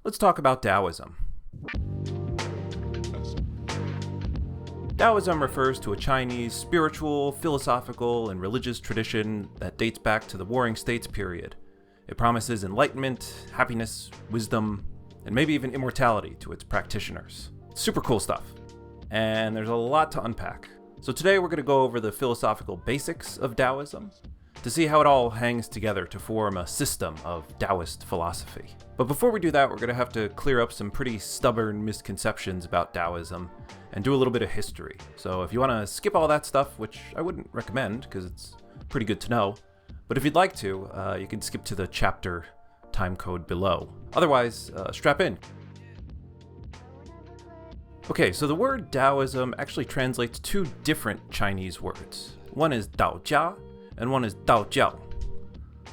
let's talk about Daoism. Daoism refers to a Chinese spiritual, philosophical, and religious tradition that dates back to the Warring States period. It promises enlightenment, happiness, wisdom, and maybe even immortality to its practitioners. Super cool stuff. And there's a lot to unpack. So today we're going to go over the philosophical basics of Daoism to see how it all hangs together to form a system of Daoist philosophy. But before we do that, we're going to have to clear up some pretty stubborn misconceptions about Daoism and do a little bit of history. So if you want to skip all that stuff, which I wouldn't recommend because it's pretty good to know, but if you'd like to, you can skip to the chapter timecode below. Otherwise, strap in. Okay, so the word Daoism actually translates two different Chinese words. One is Daojia, and one is Daojiao.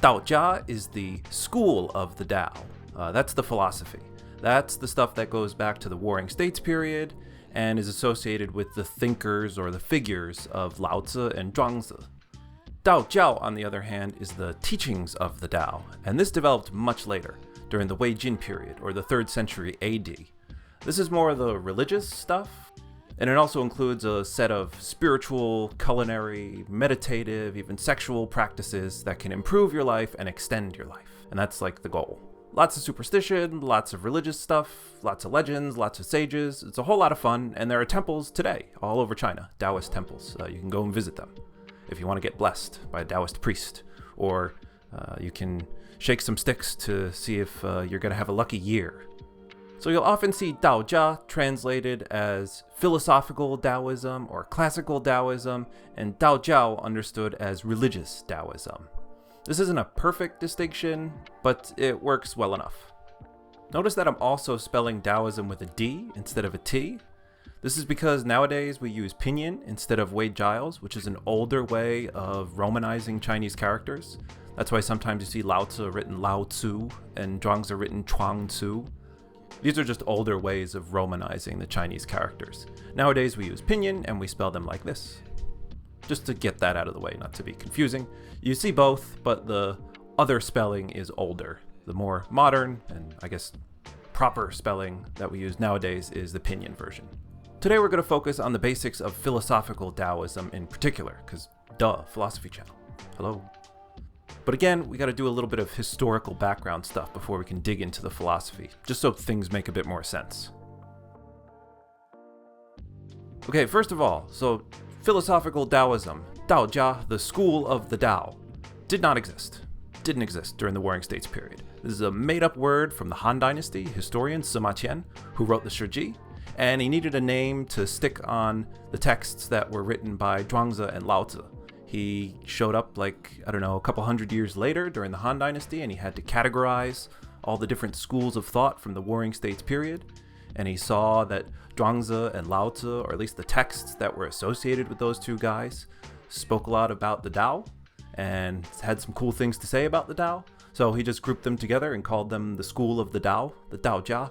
Daojia is the school of the Tao. That's the philosophy. That's the stuff that goes back to the Warring States period and is associated with the thinkers or the figures of Laozi and Zhuangzi. Daojiao, on the other hand, is the teachings of the Tao, and this developed much later, during the Wei Jin period, or the 3rd century AD. This is more the religious stuff, and it also includes a set of spiritual, culinary, meditative, even sexual practices that can improve your life and extend your life. And that's like the goal. Lots of superstition, lots of religious stuff, lots of legends, lots of sages. It's a whole lot of fun, and there are temples today all over China, Daoist temples. You can go and visit them if you want to get blessed by a Daoist priest, or you can shake some sticks to see if you're going to have a lucky year. So you'll often see Daojia translated as philosophical Daoism or classical Daoism, and Daojiao understood as religious Daoism. This isn't a perfect distinction, but it works well enough. Notice that I'm also spelling Daoism with a D instead of a T. This is because nowadays we use pinyin instead of Weijiaos, which is an older way of Romanizing Chinese characters. That's why sometimes you see Laozi written Lao-Tzu and Zhuangzi written Chuang-Tzu. These are just older ways of Romanizing the Chinese characters. Nowadays we use pinyin and we spell them like this. Just to get that out of the way, not to be confusing. You see both, but the other spelling is older. The more modern and I guess proper spelling that we use nowadays is the pinyin version. Today we're going to focus on the basics of philosophical Daoism in particular, because philosophy channel. Hello. But again, we got to do a little bit of historical background stuff before we can dig into the philosophy, just so things make a bit more sense. Okay, first of all, so philosophical Daoism, Daojia, the school of the Tao, did not exist. Didn't exist during the Warring States period. This is a made-up word from the Han Dynasty historian Sima Qian, who wrote the Shiji, and he needed a name to stick on the texts that were written by Zhuangzi and Laozi. He showed up a couple hundred years later during the Han Dynasty, and he had to categorize all the different schools of thought from the Warring States period. And he saw that Zhuangzi and Laozi, or at least the texts that were associated with those two guys, spoke a lot about the Tao and had some cool things to say about the Tao. So he just grouped them together and called them the school of the Tao, the Daojia.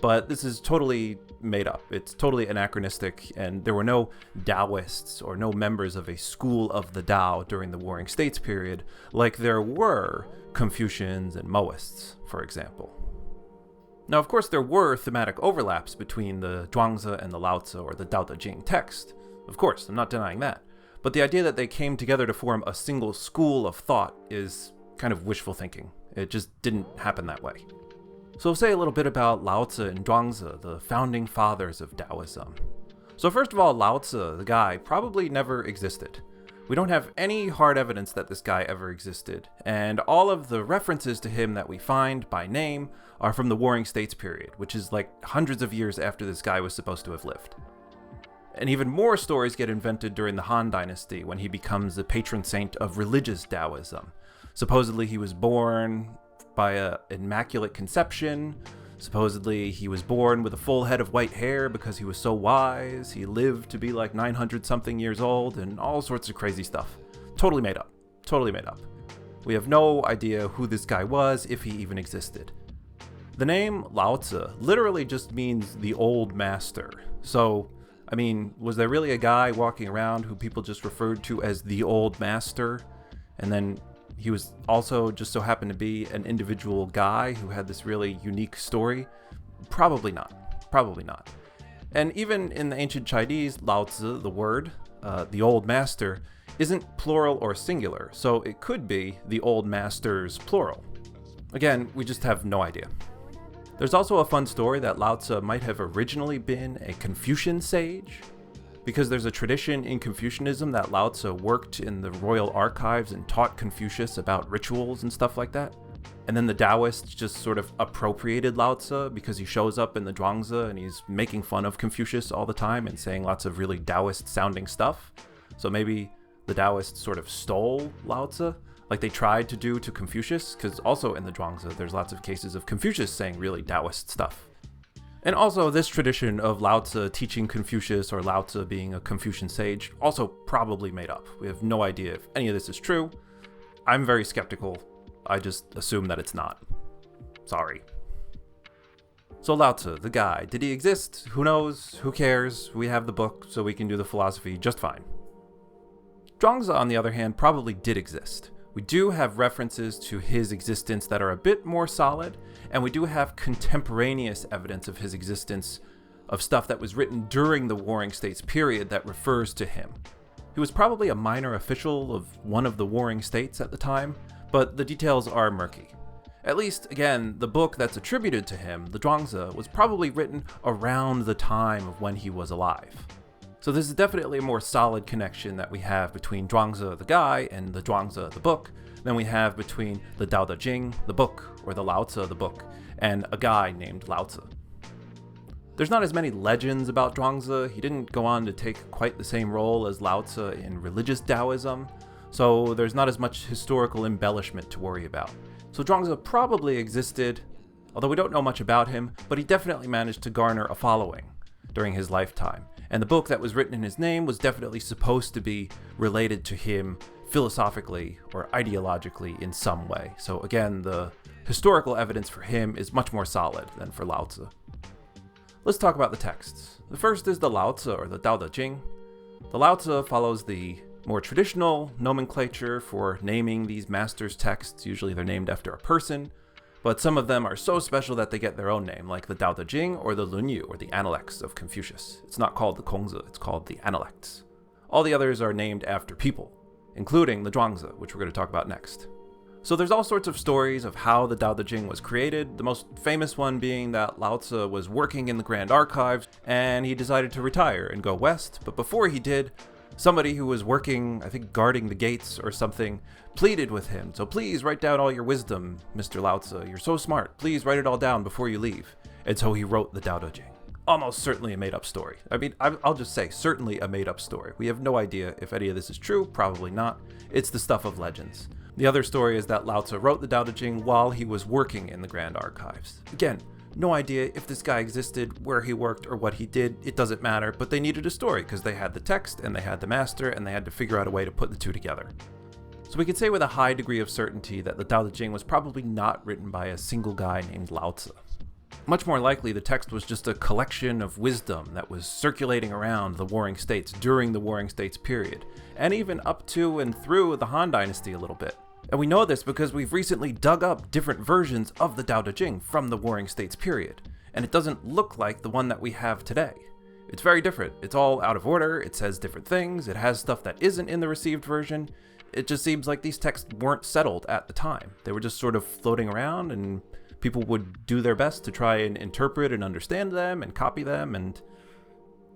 But this is totally made up. It's totally anachronistic, and there were no Daoists or no members of a school of the Tao during the Warring States period, like there were Confucians and Moists, for example. Now, of course, there were thematic overlaps between the Zhuangzi and the Laozi or the Daodejing text. Of course, I'm not denying that. But the idea that they came together to form a single school of thought is kind of wishful thinking. It just didn't happen that way. So we'll say a little bit about Laozi and Zhuangzi, the founding fathers of Daoism. So first of all, Laozi, the guy, probably never existed. We don't have any hard evidence that this guy ever existed, and all of the references to him that we find by name are from the Warring States period, which is like hundreds of years after this guy was supposed to have lived. And even more stories get invented during the Han Dynasty when he becomes the patron saint of religious Daoism. Supposedly he was born by an immaculate conception. Supposedly he was born with a full head of white hair because he was so wise. He lived to be like 900 something years old and all sorts of crazy stuff. Totally made up. Totally made up. We have no idea who this guy was, if he even existed. The name Laozi literally just means the old master. So, I mean, was there really a guy walking around who people just referred to as the old master? And then he was also just so happened to be an individual guy who had this really unique story? Probably not. Probably not. And even in the ancient Chinese, Laozi, the word, the old master, isn't plural or singular, so it could be the old master's plural. Again, we just have no idea. There's also a fun story that Laozi might have originally been a Confucian sage, because there's a tradition in Confucianism that Laozi worked in the royal archives and taught Confucius about rituals and stuff like that. And then the Daoists just sort of appropriated Laozi because he shows up in the Zhuangzi and he's making fun of Confucius all the time and saying lots of really Daoist sounding stuff. So maybe the Daoists sort of stole Laozi, like they tried to do to Confucius, because also in the Zhuangzi there's lots of cases of Confucius saying really Daoist stuff. And also this tradition of Laozi teaching Confucius or Laozi being a Confucian sage, also probably made up. We have no idea if any of this is true. I'm very skeptical. I just assume that it's not. Sorry. So Laozi, the guy, did he exist? Who knows? Who cares? We have the book, so we can do the philosophy just fine. Zhuangzi, on the other hand, probably did exist. We do have references to his existence that are a bit more solid, and we do have contemporaneous evidence of his existence of stuff that was written during the Warring States period that refers to him. He was probably a minor official of one of the Warring States at the time, but the details are murky. At least, again, the book that's attributed to him, the Zhuangzi, was probably written around the time of when he was alive. So this is definitely a more solid connection that we have between Zhuangzi the guy and the Zhuangzi the book than we have between the Daodejing the book or the Laozi the book and a guy named Laozi. There's not as many legends about Zhuangzi. He didn't go on to take quite the same role as Laozi in religious Daoism, so there's not as much historical embellishment to worry about. So Zhuangzi probably existed, although we don't know much about him, but he definitely managed to garner a following during his lifetime. And the book that was written in his name was definitely supposed to be related to him philosophically or ideologically in some way. So again, the historical evidence for him is much more solid than for Laozi. Let's talk about the texts. The first is the Laozi or the Daodejing. The Laozi follows the more traditional nomenclature for naming these masters' texts. Usually they're named after a person, but some of them are so special that they get their own name, like the Daodejing or the Lunyu, or the Analects of Confucius. It's not called the Kongzi, it's called the Analects. All the others are named after people, including the Zhuangzi, which we're going to talk about next. So there's all sorts of stories of how the Daodejing was created, the most famous one being that Laozi was working in the Grand Archives, and he decided to retire and go west, but before he did, somebody who was working, I think guarding the gates or something, pleaded with him. So please write down all your wisdom, Mr. Laozi. You're so smart. Please write it all down before you leave. And so he wrote the Daodejing. Almost certainly a made-up story. I mean, I'll just say, certainly a made-up story. We have no idea if any of this is true. Probably not. It's the stuff of legends. The other story is that Laozi wrote the Daodejing while he was working in the Grand Archives. Again, no idea if this guy existed, where he worked, or what he did. It doesn't matter, but they needed a story because they had the text and they had the master and they had to figure out a way to put the two together. So we could say with a high degree of certainty that the Daodejing was probably not written by a single guy named Laozi. Much more likely, the text was just a collection of wisdom that was circulating around the Warring States during the Warring States period, and even up to and through the Han Dynasty a little bit. And we know this because we've recently dug up different versions of the Daodejing from the Warring States period, and it doesn't look like the one that we have today. It's very different. It's all out of order, it says different things, it has stuff that isn't in the received version. It just seems like these texts weren't settled at the time. They were just sort of floating around, and people would do their best to try and interpret and understand them and copy them, and,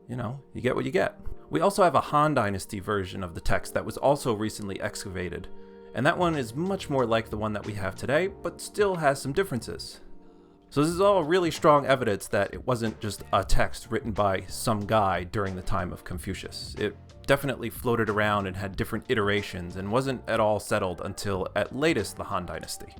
you know, you get what you get. We also have a Han Dynasty version of the text that was also recently excavated, and that one is much more like the one that we have today, but still has some differences. So this is all really strong evidence that it wasn't just a text written by some guy during the time of Confucius. It definitely floated around and had different iterations and wasn't at all settled until at latest the Han Dynasty.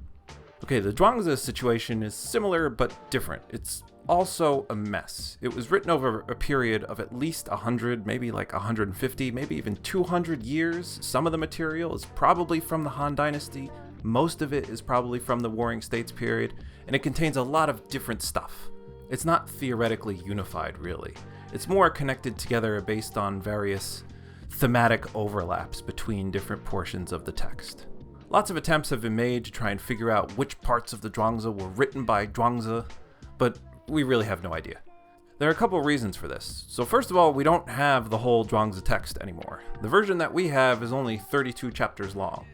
Okay, the Zhuangzi situation is similar but different. It's also a mess. It was written over a period of at least 100, maybe like 150, maybe even 200 years. Some of the material is probably from the Han Dynasty. Most of it is probably from the Warring States period, and it contains a lot of different stuff. It's not theoretically unified, really. It's more connected together based on various thematic overlaps between different portions of the text. Lots of attempts have been made to try and figure out which parts of the Zhuangzi were written by Zhuangzi, but we really have no idea. There are a couple of reasons for this. So first of all, we don't have the whole Zhuangzi text anymore. The version that we have is only 32 chapters long.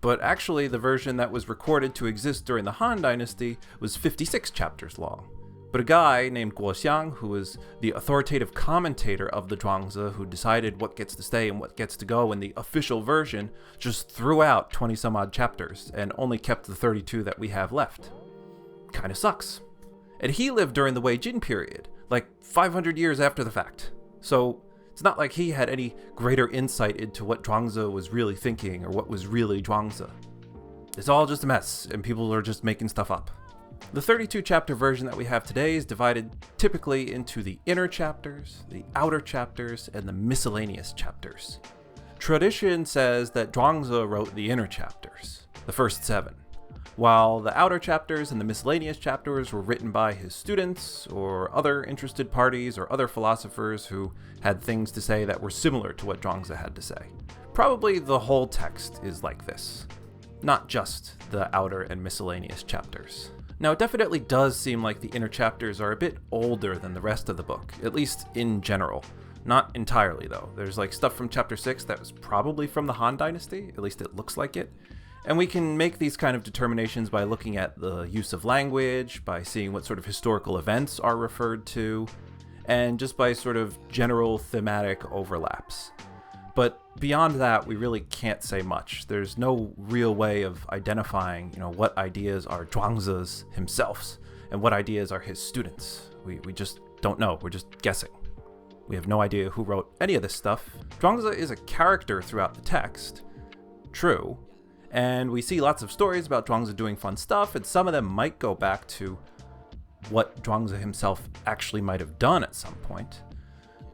But actually, the version that was recorded to exist during the Han Dynasty was 56 chapters long. But a guy named Guo Xiang, who was the authoritative commentator of the Zhuangzi, who decided what gets to stay and what gets to go in the official version, just threw out 20 some odd chapters and only kept the 32 that we have left. Kinda sucks. And he lived during the Wei Jin period, like 500 years after the fact. So it's not like he had any greater insight into what Zhuangzi was really thinking or what was really Zhuangzi. It's all just a mess, and people are just making stuff up. The 32 chapter version that we have today is divided typically into the inner chapters, the outer chapters, and the miscellaneous chapters. Tradition says that Zhuangzi wrote the inner chapters, the first 7, while the outer chapters and the miscellaneous chapters were written by his students or other interested parties or other philosophers who had things to say that were similar to what Zhuangzi had to say. Probably the whole text is like this, not just the outer and miscellaneous chapters. Now, it definitely does seem like the inner chapters are a bit older than the rest of the book, at least in general. Not entirely, though. There's like stuff from chapter 6 that was probably from the Han Dynasty, at least it looks like it. And we can make these kind of determinations by looking at the use of language, by seeing what sort of historical events are referred to, and just by sort of general thematic overlaps. But beyond that, we really can't say much. There's no real way of identifying, what ideas are Zhuangzi's himself and what ideas are his students. We just don't know. We're just guessing. We have no idea who wrote any of this stuff. Zhuangzi is a character throughout the text. True. And we see lots of stories about Zhuangzi doing fun stuff, and some of them might go back to what Zhuangzi himself actually might have done at some point.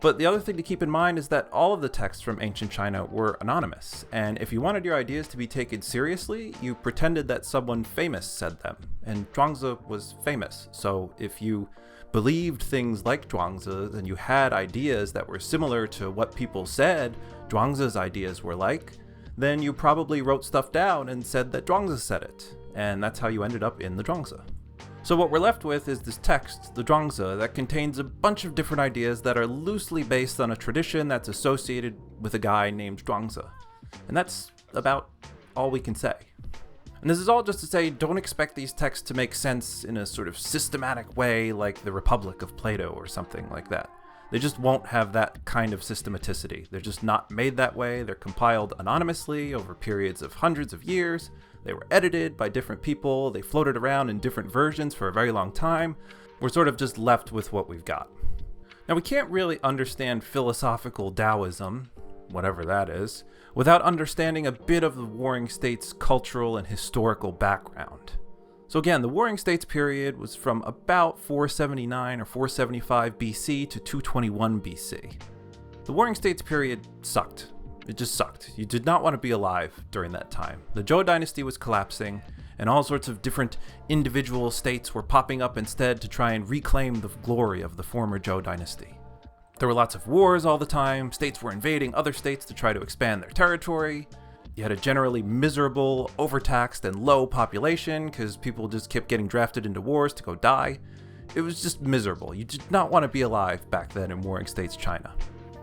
But the other thing to keep in mind is that all of the texts from ancient China were anonymous, and if you wanted your ideas to be taken seriously, you pretended that someone famous said them, and Zhuangzi was famous. So if you believed things like Zhuangzi, and you had ideas that were similar to what people said Zhuangzi's ideas were like, then you probably wrote stuff down and said that Zhuangzi said it, and that's how you ended up in the Zhuangzi. So what we're left with is this text, the Zhuangzi, that contains a bunch of different ideas that are loosely based on a tradition that's associated with a guy named Zhuangzi. And that's about all we can say. And this is all just to say, don't expect these texts to make sense in a sort of systematic way like the Republic of Plato or something like that. They just won't have that kind of systematicity. They're just not made that way. They're compiled anonymously over periods of hundreds of years. They were edited by different people. They floated around in different versions for a very long time. We're sort of just left with what we've got. Now, we can't really understand philosophical Daoism, whatever that is, without understanding a bit of the Warring States' cultural and historical background. So again, the Warring States period was from about 479 or 475 BC to 221 BC. The Warring States period sucked. It just sucked. You did not want to be alive during that time. The Zhou dynasty was collapsing, and all sorts of different individual states were popping up instead to try and reclaim the glory of the former Zhou dynasty. There were lots of wars all the time. States were invading other states to try to expand their territory. You had a generally miserable, overtaxed, and low population because people just kept getting drafted into wars to go die. It was just miserable. You did not want to be alive back then in Warring States China.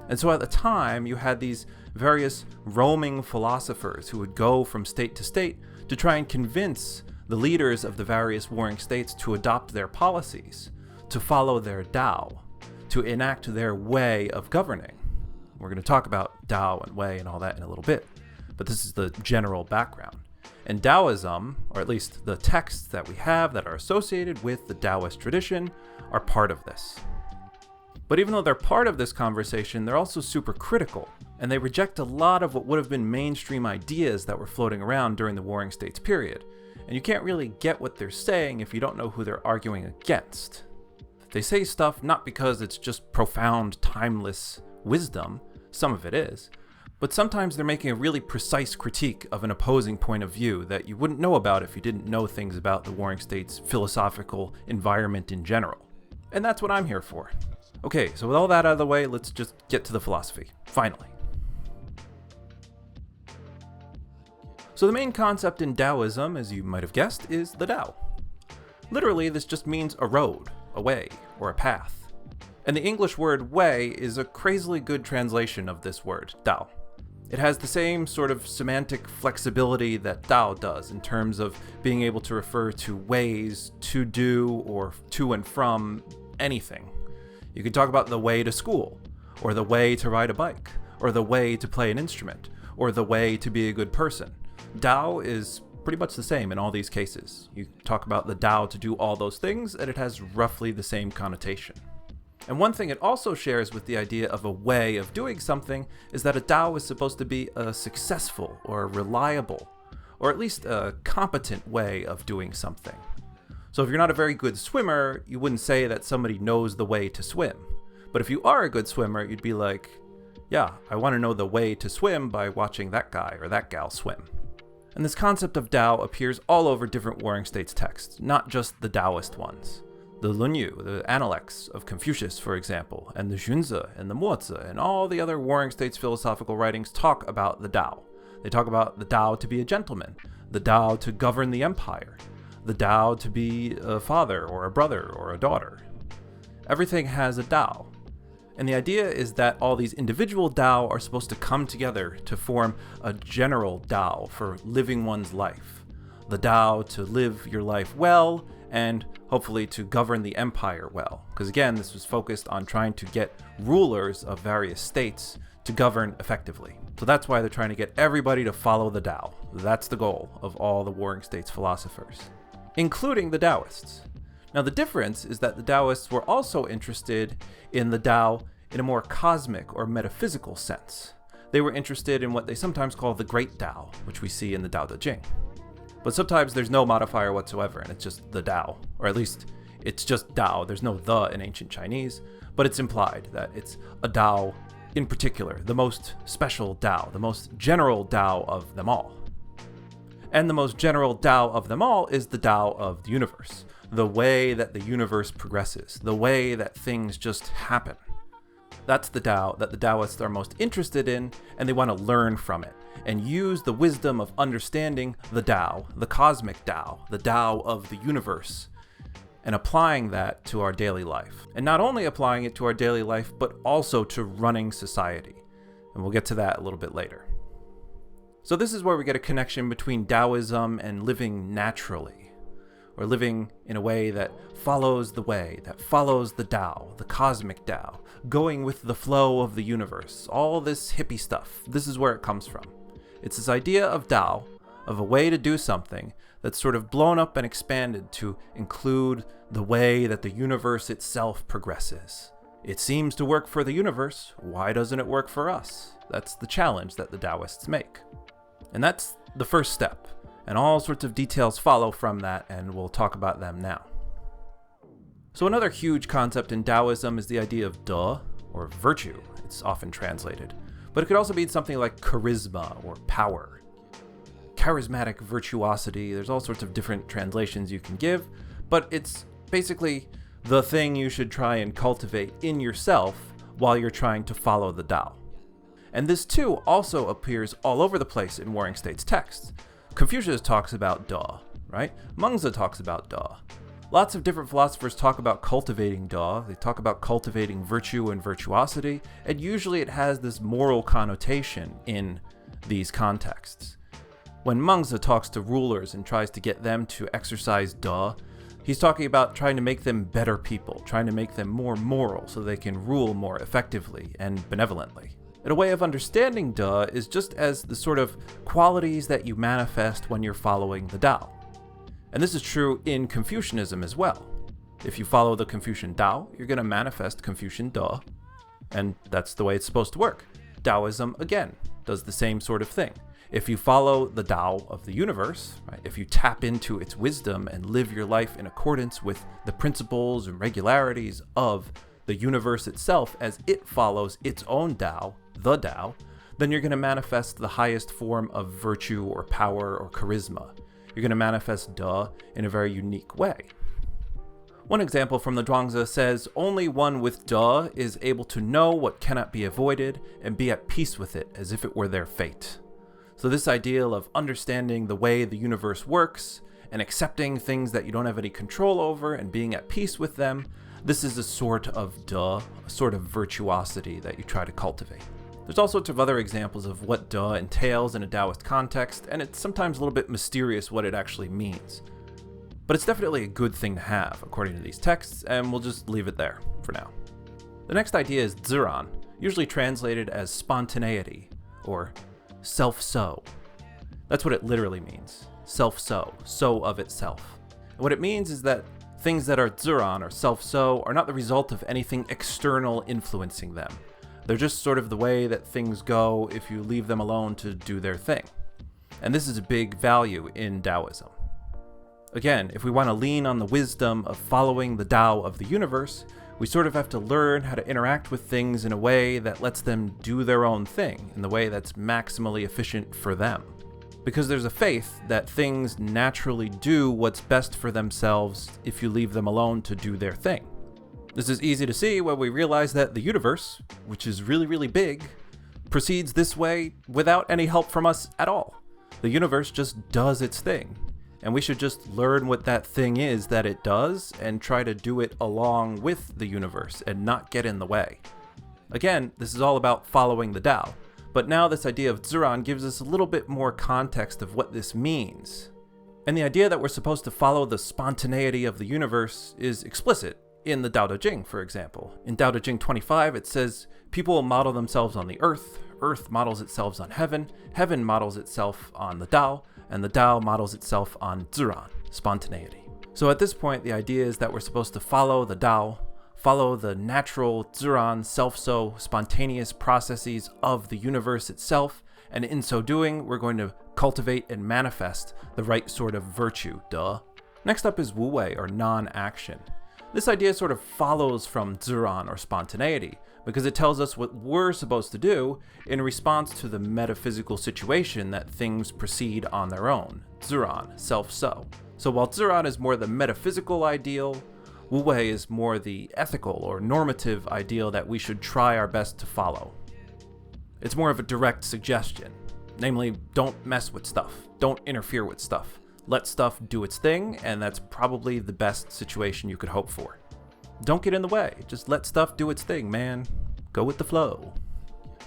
And so at the time, you had these various roaming philosophers who would go from state to state to try and convince the leaders of the various warring states to adopt their policies, to follow their Dao, to enact their way of governing. We're going to talk about Dao and way and all that in a little bit, but this is the general background. And Daoism, or at least the texts that we have that are associated with the Daoist tradition, are part of this. But even though they're part of this conversation, they're also super critical, and they reject a lot of what would have been mainstream ideas that were floating around during the Warring States period. And you can't really get what they're saying if you don't know who they're arguing against. They say stuff not because it's just profound, timeless wisdom, some of it is, but sometimes they're making a really precise critique of an opposing point of view that you wouldn't know about if you didn't know things about the Warring States' philosophical environment in general. And that's what I'm here for. Okay, so with all that out of the way, let's just get to the philosophy, finally. So the main concept in Daoism, as you might have guessed, is the Dao. Literally, this just means a road, a way, or a path. And the English word way is a crazily good translation of this word, Dao. It has the same sort of semantic flexibility that Dao does in terms of being able to refer to ways to do or to and from anything. You could talk about the way to school, or the way to ride a bike, or the way to play an instrument, or the way to be a good person. Dao is pretty much the same in all these cases. You talk about the Dao to do all those things, and it has roughly the same connotation. And one thing it also shares with the idea of a way of doing something is that a Dao is supposed to be a successful or a reliable, or at least a competent way of doing something. So if you're not a very good swimmer, you wouldn't say that somebody knows the way to swim. But if you are a good swimmer, you'd be like, yeah, I want to know the way to swim by watching that guy or that gal swim. And this concept of Dao appears all over different Warring States texts, not just the Daoist ones. The Lunyu, the Analects of Confucius, for example, and the Zhuangzi and the Mozi and all the other Warring States philosophical writings talk about the Dao. They talk about the Dao to be a gentleman, the Dao to govern the empire, the Dao to be a father or a brother or a daughter. Everything has a Dao. And the idea is that all these individual Dao are supposed to come together to form a general Dao for living one's life. The Dao to live your life well, and hopefully to govern the empire well. Because again, this was focused on trying to get rulers of various states to govern effectively. So that's why they're trying to get everybody to follow the Dao. That's the goal of all the Warring States philosophers, including the Daoists. Now the difference is that the Daoists were also interested in the Dao in a more cosmic or metaphysical sense. They were interested in what they sometimes call the Great Dao, which we see in the Daodejing. But sometimes there's no modifier whatsoever, and it's just the Dao, or at least it's just Dao. There's no the in ancient Chinese, but it's implied that it's a Dao in particular, the most special Dao, the most general Dao of them all. And the most general Dao of them all is the Dao of the universe, the way that the universe progresses, the way that things just happen. That's the Dao that the Daoists are most interested in, and they want to learn from it and use the wisdom of understanding the Dao, the cosmic Dao, the Dao of the universe, and applying that to our daily life. And not only applying it to our daily life, but also to running society. And we'll get to that a little bit later. So this is where we get a connection between Daoism and living naturally, or living in a way that follows the way, that follows the Dao, the cosmic Dao, going with the flow of the universe, all this hippie stuff. This is where it comes from. It's this idea of Dao, of a way to do something that's sort of blown up and expanded to include the way that the universe itself progresses. It seems to work for the universe, why doesn't it work for us? That's the challenge that the Daoists make. And that's the first step, and all sorts of details follow from that, and we'll talk about them now. So another huge concept in Daoism is the idea of De, or virtue, it's often translated. But it could also mean something like charisma or power. Charismatic virtuosity, there's all sorts of different translations you can give, but it's basically the thing you should try and cultivate in yourself while you're trying to follow the Dao. And this too also appears all over the place in Warring States texts. Confucius talks about De, right? Mengzi talks about De. Lots of different philosophers talk about cultivating Da. They talk about cultivating virtue and virtuosity, and usually it has this moral connotation in these contexts. When Mengzi talks to rulers and tries to get them to exercise Da, he's talking about trying to make them better people, trying to make them more moral so they can rule more effectively and benevolently. And a way of understanding Da is just as the sort of qualities that you manifest when you're following the Dao. And this is true in Confucianism as well. If you follow the Confucian Dao, you're going to manifest Confucian Da, and that's the way it's supposed to work. Daoism, again, does the same sort of thing. If you follow the Dao of the universe, right, if you tap into its wisdom and live your life in accordance with the principles and regularities of the universe itself as it follows its own Dao, the Dao, then you're going to manifest the highest form of virtue or power or charisma. You're going to manifest Da in a very unique way. One example from the Zhuangzi says, only one with Da is able to know what cannot be avoided and be at peace with it as if it were their fate. So this ideal of understanding the way the universe works and accepting things that you don't have any control over and being at peace with them, this is a sort of a sort of virtuosity that you try to cultivate. There's all sorts of other examples of what entails in a Daoist context, and it's sometimes a little bit mysterious what it actually means. But it's definitely a good thing to have, according to these texts, and we'll just leave it there for now. The next idea is Ziran, usually translated as spontaneity, or self-so. That's what it literally means. Self-so, so of itself. And what it means is that things that are Ziran, or self-so, are not the result of anything external influencing them. They're just sort of the way that things go if you leave them alone to do their thing. And this is a big value in Daoism. Again, if we want to lean on the wisdom of following the Tao of the universe, we sort of have to learn how to interact with things in a way that lets them do their own thing, in the way that's maximally efficient for them. Because there's a faith that things naturally do what's best for themselves if you leave them alone to do their thing. This is easy to see when we realize that the universe, which is really, really big, proceeds this way without any help from us at all. The universe just does its thing, and we should just learn what that thing is that it does and try to do it along with the universe and not get in the way. Again, this is all about following the Tao, but now this idea of Ziran gives us a little bit more context of what this means. And the idea that we're supposed to follow the spontaneity of the universe is explicit in the Daodejing, for example. In Daodejing 25, it says, people will model themselves on the earth models itself on heaven models itself on the Tao, and the Tao models itself on Ziran, spontaneity. So at this point, the idea is that we're supposed to follow the Tao, follow the natural Ziran, self-so, spontaneous processes of the universe itself, and in so doing, we're going to cultivate and manifest the right sort of virtue, Next up is Wuwei, or non-action. This idea sort of follows from Ziran, or spontaneity, because it tells us what we're supposed to do in response to the metaphysical situation that things proceed on their own. Ziran, self-so. So while Ziran is more the metaphysical ideal, Wuwei is more the ethical or normative ideal that we should try our best to follow. It's more of a direct suggestion, namely, don't mess with stuff, don't interfere with stuff. Let stuff do its thing, and that's probably the best situation you could hope for. Don't get in the way, just let stuff do its thing, man. Go with the flow.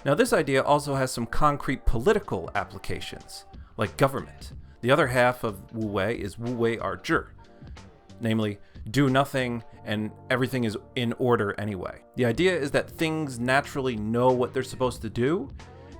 Now this idea also has some concrete political applications, like government. The other half of Wuwei is Wuwei Zhi, namely, do nothing and everything is in order anyway. The idea is that things naturally know what they're supposed to do,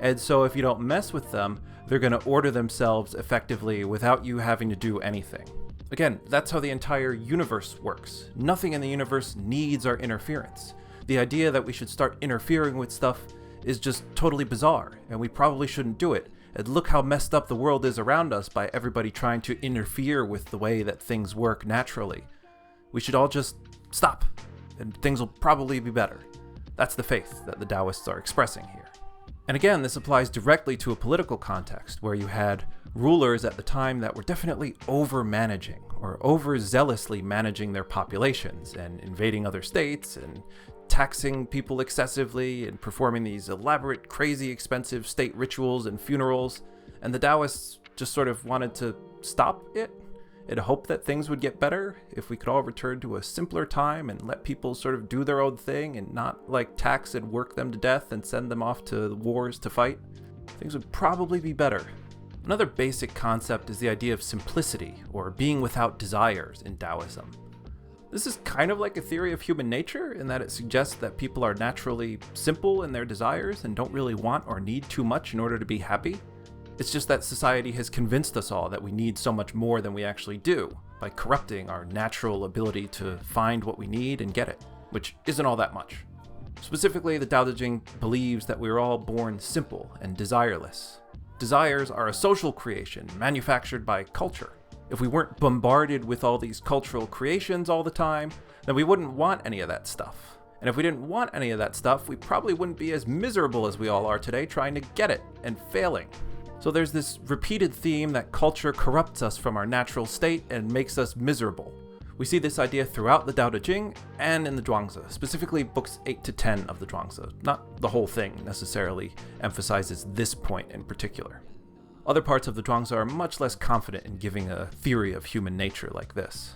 and so if you don't mess with them, they're going to order themselves effectively without you having to do anything. Again, that's how the entire universe works. Nothing in the universe needs our interference. The idea that we should start interfering with stuff is just totally bizarre, and we probably shouldn't do it. And look how messed up the world is around us by everybody trying to interfere with the way that things work naturally. We should all just stop, and things will probably be better. That's the faith that the Daoists are expressing here. And again, this applies directly to a political context where you had rulers at the time that were definitely over-managing or overzealously managing their populations and invading other states and taxing people excessively and performing these elaborate, crazy, expensive state rituals and funerals. And the Daoists just sort of wanted to stop it and hope that things would get better if we could all return to a simpler time and let people sort of do their own thing and not like tax and work them to death and send them off to wars to fight. Things would probably be better. Another basic concept is the idea of simplicity, or being without desires in Daoism. This is kind of like a theory of human nature in that it suggests that people are naturally simple in their desires and don't really want or need too much in order to be happy. It's just that society has convinced us all that we need so much more than we actually do by corrupting our natural ability to find what we need and get it, which isn't all that much. Specifically, the Daodejing believes that we are all born simple and desireless. Desires are a social creation manufactured by culture. If we weren't bombarded with all these cultural creations all the time, then we wouldn't want any of that stuff. And if we didn't want any of that stuff, we probably wouldn't be as miserable as we all are today trying to get it and failing. So there's this repeated theme that culture corrupts us from our natural state and makes us miserable. We see this idea throughout the Daodejing and in the Zhuangzi, specifically books 8 to 10 of the Zhuangzi. Not the whole thing necessarily emphasizes this point in particular. Other parts of the Zhuangzi are much less confident in giving a theory of human nature like this.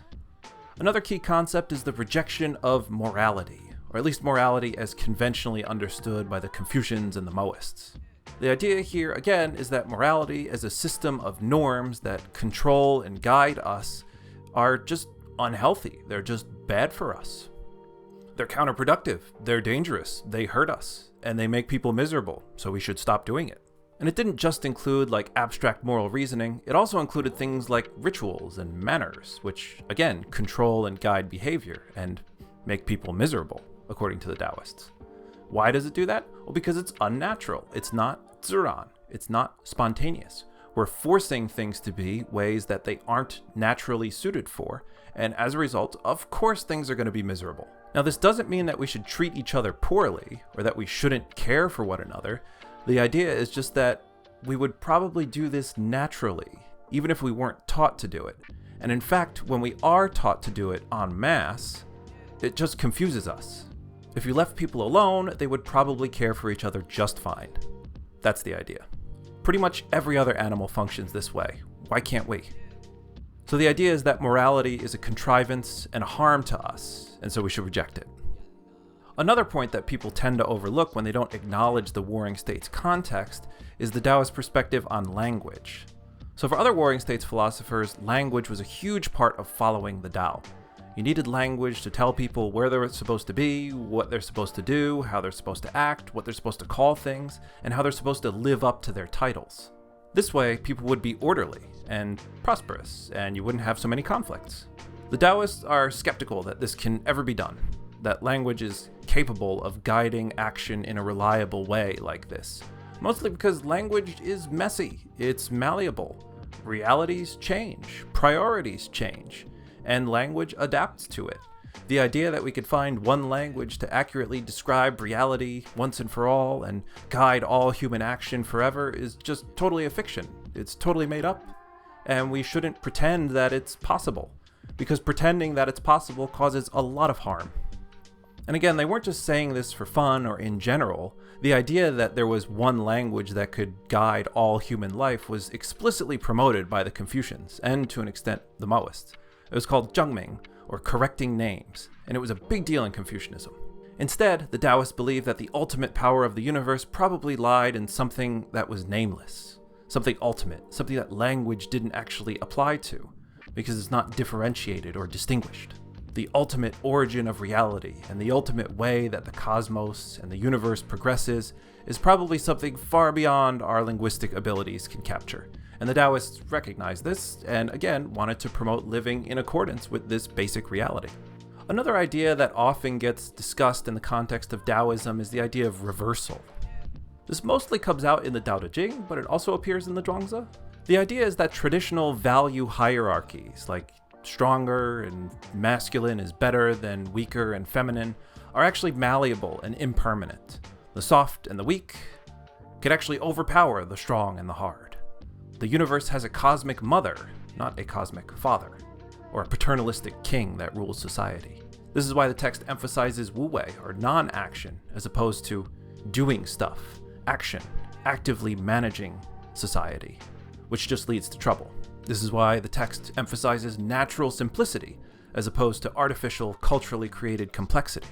Another key concept is the rejection of morality, or at least morality as conventionally understood by the Confucians and the Daoists. The idea here, again, is that morality as a system of norms that control and guide us are just unhealthy. They're just bad for us. They're counterproductive, they're dangerous, they hurt us, and they make people miserable, so we should stop doing it. And it didn't just include like abstract moral reasoning, it also included things like rituals and manners, which again control and guide behavior and make people miserable, according to the Daoists. Why does it do that? Well, because it's unnatural. It's not Ziran. It's not spontaneous. We're forcing things to be ways that they aren't naturally suited for, and as a result, of course things are going to be miserable. Now, this doesn't mean that we should treat each other poorly, or that we shouldn't care for one another. The idea is just that we would probably do this naturally, even if we weren't taught to do it. And in fact, when we are taught to do it en masse, it just confuses us. If you left people alone, they would probably care for each other just fine. That's the idea. Pretty much every other animal functions this way. Why can't we? So the idea is that morality is a contrivance and a harm to us, and so we should reject it. Another point that people tend to overlook when they don't acknowledge the Warring States context is the Daoist perspective on language. So for other Warring States philosophers, language was a huge part of following the Tao. You needed language to tell people where they're supposed to be, what they're supposed to do, how they're supposed to act, what they're supposed to call things, and how they're supposed to live up to their titles. This way, people would be orderly and prosperous, and you wouldn't have so many conflicts. The Daoists are skeptical that this can ever be done, that language is capable of guiding action in a reliable way like this, mostly because language is messy, it's malleable. Realities change, priorities change, and language adapts to it. The idea that we could find one language to accurately describe reality once and for all and guide all human action forever is just totally a fiction. It's totally made up, and we shouldn't pretend that it's possible, because pretending that it's possible causes a lot of harm. And again, they weren't just saying this for fun or in general. The idea that there was one language that could guide all human life was explicitly promoted by the Confucians, and to an extent, the Daoists. It was called zhengming, or correcting names, and it was a big deal in Confucianism. Instead, the Daoists believed that the ultimate power of the universe probably lied in something that was nameless, something ultimate, something that language didn't actually apply to, because it's not differentiated or distinguished. The ultimate origin of reality and the ultimate way that the cosmos and the universe progresses is probably something far beyond our linguistic abilities can capture. And the Daoists recognized this and, again, wanted to promote living in accordance with this basic reality. Another idea that often gets discussed in the context of Daoism is the idea of reversal. This mostly comes out in the Daodejing, but it also appears in the Zhuangzi. The idea is that traditional value hierarchies, like stronger and masculine is better than weaker and feminine, are actually malleable and impermanent. The soft and the weak can actually overpower the strong and the hard. The universe has a cosmic mother, not a cosmic father, or a paternalistic king that rules society. This is why the text emphasizes Wuwei, or non-action, as opposed to doing stuff, action, actively managing society, which just leads to trouble. This is why the text emphasizes natural simplicity, as opposed to artificial, culturally created complexity.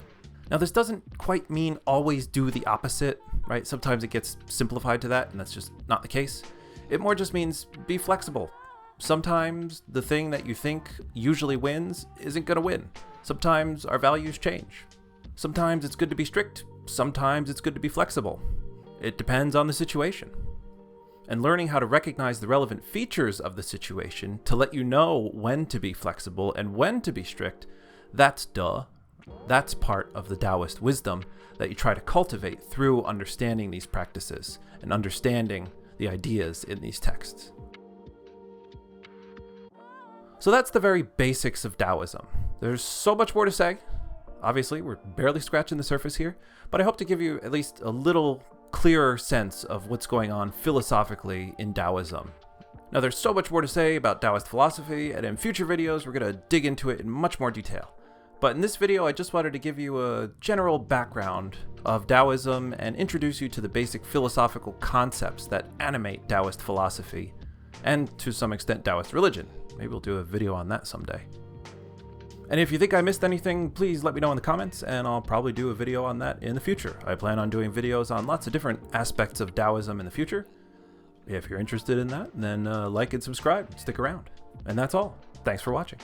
Now, this doesn't quite mean always do the opposite, right? Sometimes it gets simplified to that, and that's just not the case. It more just means be flexible. Sometimes the thing that you think usually wins isn't going to win. Sometimes our values change. Sometimes it's good to be strict. Sometimes it's good to be flexible. It depends on the situation. And learning how to recognize the relevant features of the situation to let you know when to be flexible and when to be strict, that's part of the Daoist wisdom that you try to cultivate through understanding these practices and understanding the ideas in these texts. So that's the very basics of Daoism. There's so much more to say. Obviously, we're barely scratching the surface here, but I hope to give you at least a little clearer sense of what's going on philosophically in Daoism. Now, there's so much more to say about Daoist philosophy, and in future videos, we're going to dig into it in much more detail. But in this video, I just wanted to give you a general background of Daoism and introduce you to the basic philosophical concepts that animate Daoist philosophy, and to some extent Daoist religion. Maybe we'll do a video on that someday. And if you think I missed anything, please let me know in the comments, and I'll probably do a video on that in the future. I plan on doing videos on lots of different aspects of Daoism in the future. If you're interested in that, then like and subscribe, stick around. And that's all. Thanks for watching.